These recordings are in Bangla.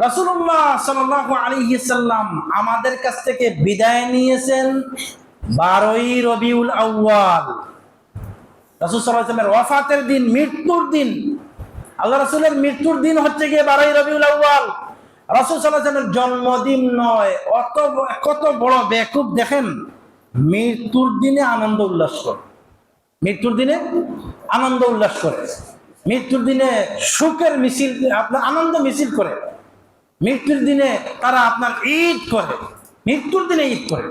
রাসূলুল্লাহ সাল্লাল্লাহু আলাইহি সাল্লাম আমাদের কাছ থেকে বিদায় নিয়েছেন 12ই রবিউল আউয়াল। রাসূল সাল্লাল্লাহু আলাইহি ওয়াসাল্লামের ওয়াফাতের দিন, মৃত্যুর দিন, আল্লাহ রাসূলের মৃত্যুর দিন হচ্ছে গিয়ে 12ই রবিউল আউয়াল। রাসূল সাল্লাল্লাহু আলাইহি ওয়াসাল্লামের জন্মদিন নয়। কত বড় বেকুব দেখেন, মৃত্যুর দিনে আনন্দ উল্লাস করে, মৃত্যুর দিনে আনন্দ উল্লাস করে, মৃত্যুর দিনে সুখের মিছিল, আপনার আনন্দ মিছিল করে, মৃত্যুর দিনে তারা আপনার ঈদ করে, মৃত্যুর দিনে ঈদ করে।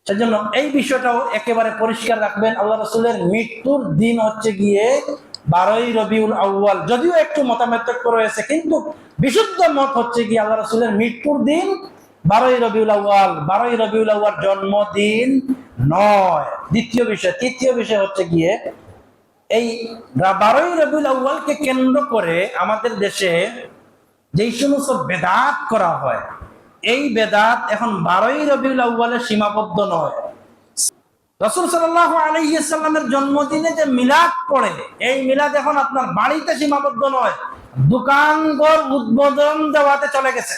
সেজন্য এই বিষয়টাও একেবারে পরিষ্কার রাখবেন। আল্লাহ রাসূলের মৃত্যুর দিন হচ্ছে গিয়ে 12ই রবিউল আউয়াল। যদিও একটু মতামত রয়েছে, কিন্তু বিশুদ্ধ মত হচ্ছে গিয়ে আল্লাহ রাসূলের মৃত্যুর দিন 12ই রবিউল আউয়াল। 12ই রবিউল আউয়াল জন্মদিন নয়। দ্বিতীয় বিষয়, তৃতীয় বিষয় হচ্ছে গিয়ে এই 12ই রবিউল আউয়ালকে কেন্দ্র করে আমাদের দেশে যেই সমস্ত বেদাত করা হয়, এই বেদাত এখন 12ই রবিউল আউয়ালে সীমাবদ্ধ নয়। রাসূল সাল্লাল্লাহু আলাইহি সাল্লামের জন্মদিনে যে মিলাদ পড়ে, এই মিলাদ এখন আপনার বাড়িতে সীমাবদ্ধ নয়, দোকানঘর উদ্বোধন দেওয়াতে চলে গেছে।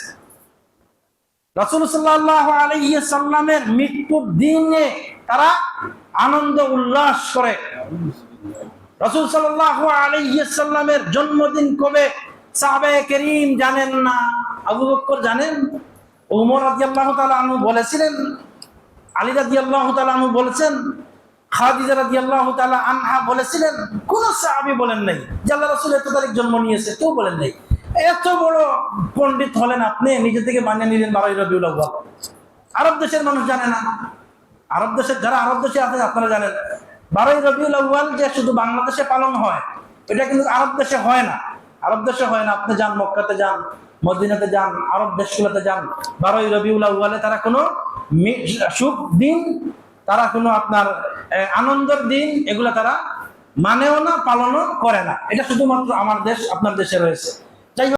রাসূল সাল্লাল্লাহু আলাইহি সাল্লামের মৃত্যুর দিনে তারা আনন্দ উল্লাস করে। রাসূল সাল্লাল্লাহু আলাইহি সাল্লামের জন্মদিন কবে সাহাবায়ে কেরিম জানেন না, আবু বকর জানেন, ওমর রাদিয়াল্লাহু তাআলা আনহু বলেছিলেন, আলী রাদিয়াল্লাহু তাআলা আনহু বলেছেন, খাদিজা রাদিয়াল্লাহু তাআলা আনহা বলেছিলেন। কোন সাহাবী বলেন নাই যে আল্লাহ রাসূল এত তারিখ জন্ম নিয়েছে, কেউ বলেন নাই। এত বড় পণ্ডিত হলেন আপনি, নিজে থেকে মানিয়ে নিলেন 12ই রবিউল আউয়াল। আরব দেশের মানুষ জানে না, আরব দেশের যারা আরব দেশে আছেন আপনারা জানেন 12ই রবিউল আউয়াল যে শুধু বাংলাদেশে পালন হয়, এটা কিন্তু আরব দেশে হয় না। আরব দেশে হয় না। আপনি যান, মক্কাতে যান, মদিনাতে যান, আরব দেশগুলোতে যান, 12ই রবিউল আউয়ালে তারা কোনো সুখ দিন, তারা কোনো আপনার আনন্দের দিন, এগুলো তারা মানেও না, পালনও করে না। এটা শুধুমাত্র আমার দেশ, আপনার দেশে রয়েছে।